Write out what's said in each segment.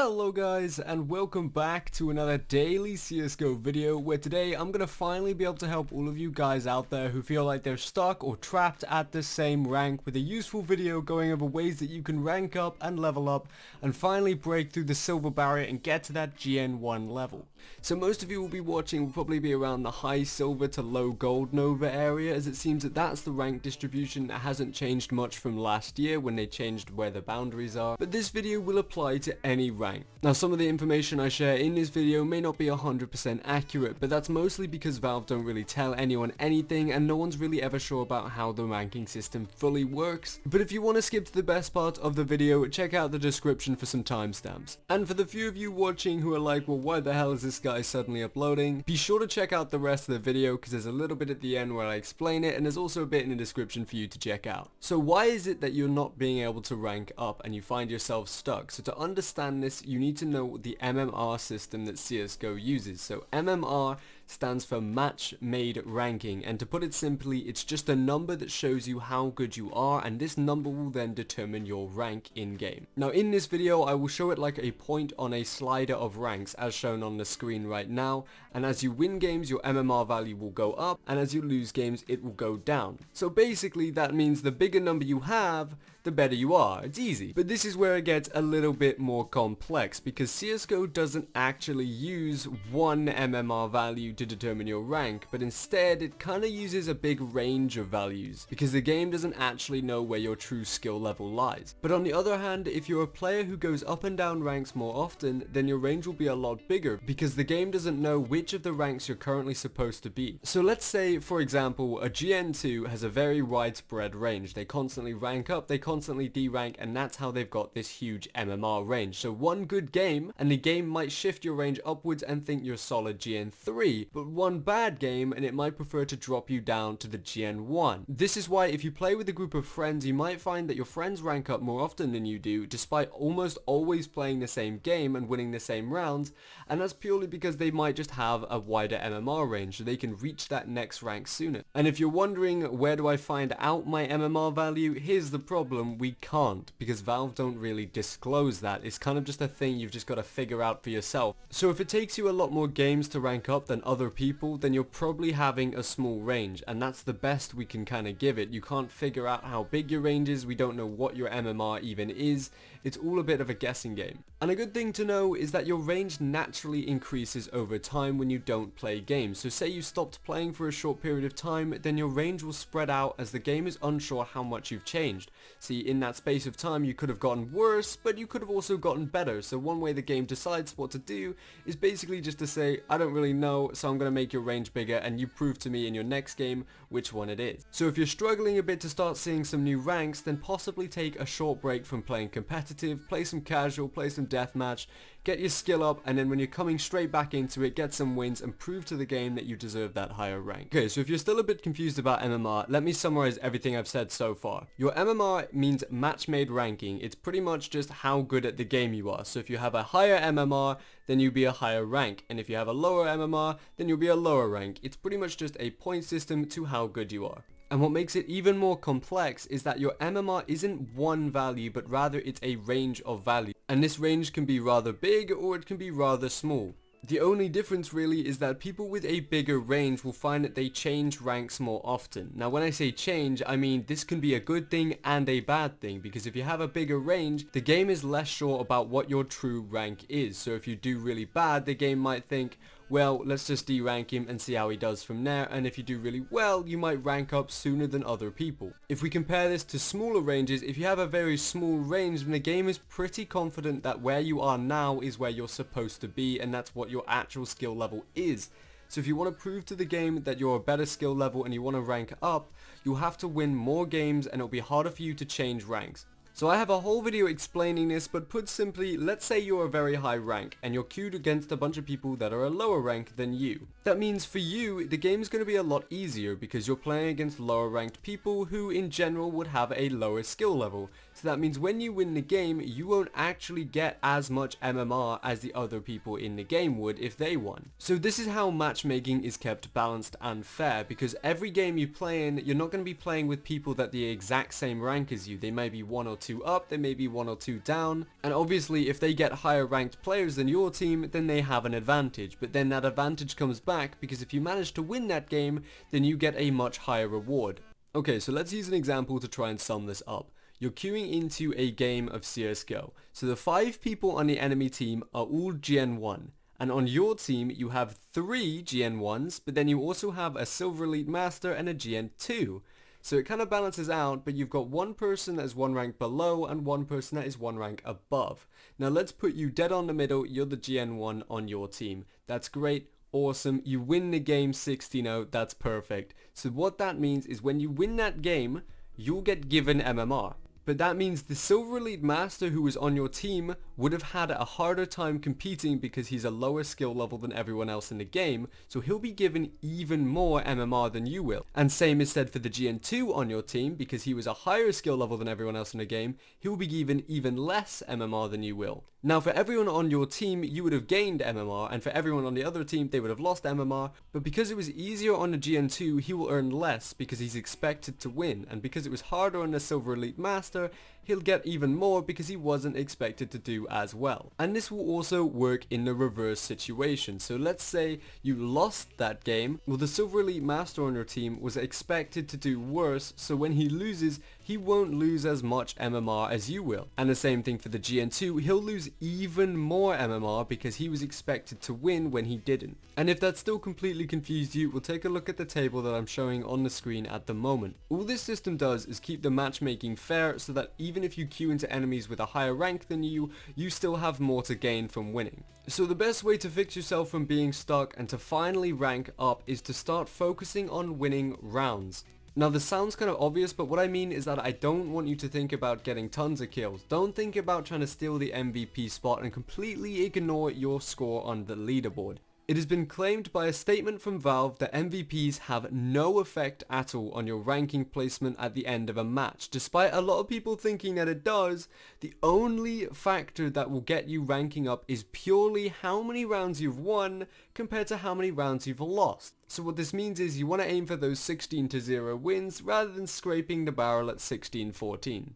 Hello guys, and welcome back to another daily CSGO video where today I'm gonna finally be able to help all of you guys out there who feel like they're stuck or trapped at the same rank with a useful video going over ways that you can rank up and level up and finally break through the silver barrier and get to that GN1 level. So most of you will be watching will probably be around the high silver to low gold Nova area, as it seems that that's the rank distribution that hasn't changed much from last year when they changed where the boundaries are, but this video will apply to any rank. Now some of the information I share in this video may not be 100% accurate, but that's mostly because Valve don't really tell anyone anything and no one's really ever sure about how the ranking system fully works. But if you want to skip to the best part of the video, check out the description for some timestamps. And for the few of you watching who are like, well, why the hell is this guy suddenly uploading? Be sure to check out the rest of the video because there's a little bit at the end where I explain it, and there's also a bit in the description for you to check out. So why is it that you're not being able to rank up and you find yourself stuck? So to understand this, you need to know the MMR system that CSGO uses. So MMR stands for Match Made Ranking, and to put it simply, it's just a number that shows you how good you are, and this number will then determine your rank in game. Now in this video I will show it like a point on a slider of ranks as shown on the screen right now, and as you win games your MMR value will go up, and as you lose games it will go down. So basically that means the bigger number you have, the better you are. It's easy. But this is where it gets a little bit more complex, because CSGO doesn't actually use one MMR value to determine your rank, but instead it kind of uses a big range of values, because the game doesn't actually know where your true skill level lies. But on the other hand, if you're a player who goes up and down ranks more often, then your range will be a lot bigger, because the game doesn't know which of the ranks you're currently supposed to be. So let's say, for example, a GN2 has a very widespread range. They constantly rank up, they constantly derank, and that's how they've got this huge MMR range. So one good game and the game might shift your range upwards and think you're solid GN3, but one bad game and it might prefer to drop you down to the GN1. This is why if you play with a group of friends, you might find that your friends rank up more often than you do, despite almost always playing the same game and winning the same rounds, and that's purely because they might just have a wider MMR range so they can reach that next rank sooner. And if you're wondering where do I find out my MMR value, here's the problem: we can't, because Valve don't really disclose that. It's kind of just a thing you've just got to figure out for yourself. So if it takes you a lot more games to rank up than other people, then you're probably having a small range, and that's the best we can kind of give it. You can't figure out how big your range is, we don't know what your MMR even is, it's all a bit of a guessing game. And a good thing to know is that your range naturally increases over time when you don't play games. So say you stopped playing for a short period of time, then your range will spread out as the game is unsure how much you've changed. See, in that space of time you could have gotten worse, but you could have also gotten better. So one way the game decides what to do is basically just to say, I don't really know, so I'm going to make your range bigger and you prove to me in your next game which one it is. So if you're struggling a bit to start seeing some new ranks, then possibly take a short break from playing competitive, play some casual, play some deathmatch, get your skill up, and then when you're coming straight back into it, get some wins and prove to the game that you deserve that higher rank. Okay, so if you're still a bit confused about MMR, let me summarize everything I've said so far. Your MMR means match made ranking. It's pretty much just how good at the game you are. So if you have a higher MMR, then you'll be a higher rank, and if you have a lower MMR, then you'll be a lower rank. It's pretty much just a point system to how good you are. And what makes it even more complex is that your MMR isn't one value, but rather it's a range of values. And this range can be rather big or it can be rather small. The only difference really is that people with a bigger range will find that they change ranks more often. Now when I say change, I mean this can be a good thing and a bad thing, because if you have a bigger range, the game is less sure about what your true rank is. So if you do really bad, the game might think, well, let's just derank him and see how he does from there, and if you do really well, you might rank up sooner than other people. If we compare this to smaller ranges, if you have a very small range, then the game is pretty confident that where you are now is where you're supposed to be, and that's what your actual skill level is. So if you want to prove to the game that you're a better skill level and you want to rank up, you'll have to win more games and it'll be harder for you to change ranks. So I have a whole video explaining this, but put simply, let's say you're a very high rank and you're queued against a bunch of people that are a lower rank than you. That means for you, the game is going to be a lot easier because you're playing against lower ranked people who in general would have a lower skill level. So that means when you win the game, you won't actually get as much MMR as the other people in the game would if they won. So this is how matchmaking is kept balanced and fair, because every game you play in, you're not going to be playing with people that the exact same rank as you. They may be 1 or 2 up, they may be 1 or 2 down, and obviously if they get higher ranked players than your team, then they have an advantage. But then that advantage comes back, because if you manage to win that game, then you get a much higher reward. Okay, so let's use an example to try and sum this up. You're queuing into a game of CSGO. So the 5 people on the enemy team are all GN1. And on your team, you have 3 GN1s, but then you also have a Silver Elite Master and a GN2. So it kind of balances out, but you've got one person that is 1 rank below and one person that is 1 rank above. Now let's put you dead on the middle. You're the GN1 on your team. That's great. Awesome. You win the game 16-0. That's perfect. So what that means is when you win that game, you'll get given MMR. But that means the Silver Elite Master who was on your team would have had a harder time competing because he's a lower skill level than everyone else in the game, so he'll be given even more MMR than you will. And same is said for the GN2 on your team, because he was a higher skill level than everyone else in the game, he will be given even less MMR than you will. Now for everyone on your team, you would have gained MMR, and for everyone on the other team, they would have lost MMR, but because it was easier on the GN2, he will earn less because he's expected to win, and because it was harder on the Silver Elite Master, he'll get even more because he wasn't expected to do as well. And this will also work in the reverse situation. So let's say you lost that game, well the Silver Elite Master on your team was expected to do worse, so when he loses, he won't lose as much MMR as you will. And the same thing for the GN2, he'll lose even more MMR because he was expected to win when he didn't. And if that still completely confused you, we'll take a look at the table that I'm showing on the screen at the moment. All this system does is keep the matchmaking fair so that even if you queue into enemies with a higher rank than you still have more to gain from winning. So the best way to fix yourself from being stuck and to finally rank up is to start focusing on winning rounds. Now this sounds kind of obvious, but what I mean is that I don't want you to think about getting tons of kills. Don't think about trying to steal the MVP spot and completely ignore your score on the leaderboard. It has been claimed by a statement from Valve that MVPs have no effect at all on your ranking placement at the end of a match. Despite a lot of people thinking that it does, the only factor that will get you ranking up is purely how many rounds you've won compared to how many rounds you've lost. So what this means is you want to aim for those 16-0 wins rather than scraping the barrel at 16-14.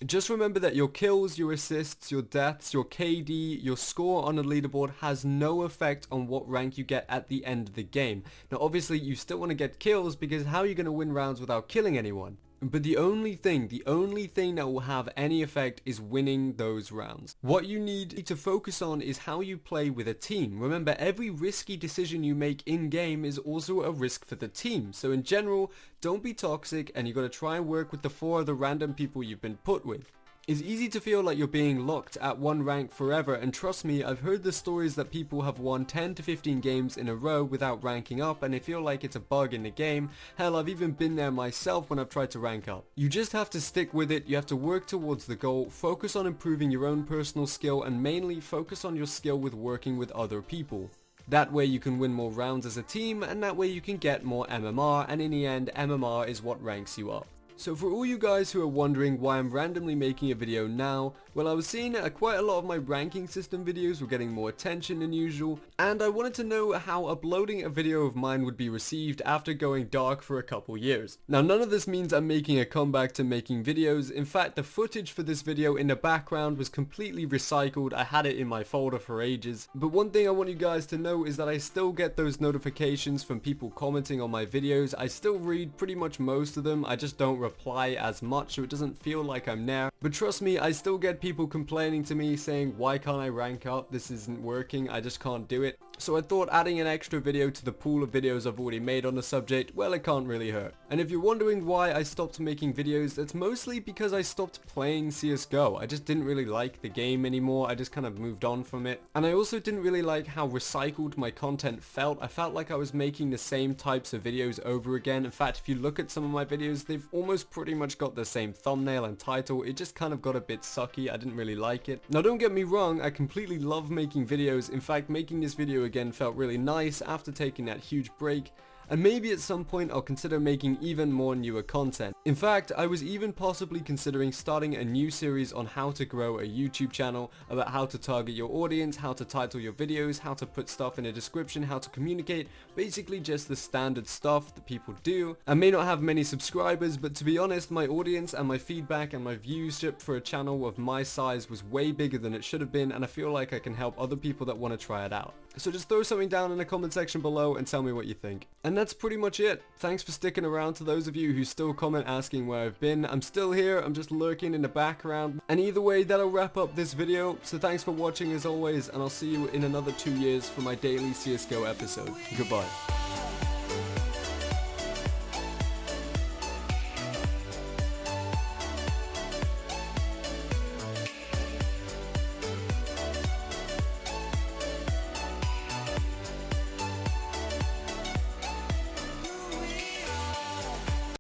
Just remember that your kills, your assists, your deaths, your KD, your score on the leaderboard has no effect on what rank you get at the end of the game. Now obviously you still want to get kills because how are you going to win rounds without killing anyone? But the only thing that will have any effect is winning those rounds. What you need to focus on is how you play with a team. Remember, every risky decision you make in-game is also a risk for the team. So in general, don't be toxic and you got to try and work with the 4 other random people you've been put with. It's easy to feel like you're being locked at one rank forever, and trust me, I've heard the stories that people have won 10 to 15 games in a row without ranking up and they feel like it's a bug in the game. Hell, I've even been there myself when I've tried to rank up. You just have to stick with it, you have to work towards the goal, focus on improving your own personal skill, and mainly focus on your skill with working with other people. That way you can win more rounds as a team, and that way you can get more MMR, and in the end, MMR is what ranks you up. So for all you guys who are wondering why I'm randomly making a video now, well I was seeing quite a lot of my ranking system videos were getting more attention than usual, and I wanted to know how uploading a video of mine would be received after going dark for a couple years. Now none of this means I'm making a comeback to making videos. In fact, the footage for this video in the background was completely recycled. I had it in my folder for ages. But one thing I want you guys to know is that I still get those notifications from people commenting on my videos. I still read pretty much most of them, I just don't reply as much so it doesn't feel like I'm there. But trust me, I still get people complaining to me saying, why can't I rank up, this isn't working, I just can't do it. So I thought adding an extra video to the pool of videos I've already made on the subject, well, it can't really hurt. And if you're wondering why I stopped making videos, that's mostly because I stopped playing CSGO. I just didn't really like the game anymore, I just kind of moved on from it. And I also didn't really like how recycled my content felt. I felt like I was making the same types of videos over again. In fact, if you look at some of my videos, they've almost pretty much got the same thumbnail and title. It just kind of got a bit sucky, I didn't really like it. Now don't get me wrong, I completely love making videos. In fact, making this video again felt really nice after taking that huge break. and maybe at some point I'll consider making even more newer content. In fact, I was even possibly considering starting a new series on how to grow a YouTube channel, about how to target your audience, how to title your videos, how to put stuff in a description, how to communicate, basically just the standard stuff that people do. I may not have many subscribers, but to be honest, my audience and my feedback and my viewership for a channel of my size was way bigger than it should have been, and I feel like I can help other people that want to try it out. So just throw something down in the comment section below and tell me what you think. And that's pretty much it. Thanks for sticking around. To those of you who still comment asking where I've been, I'm still here, I'm just lurking in the background. And either way, that'll wrap up this video. So thanks for watching as always, and I'll see you in another 2 years for my daily CSGO episode. Goodbye.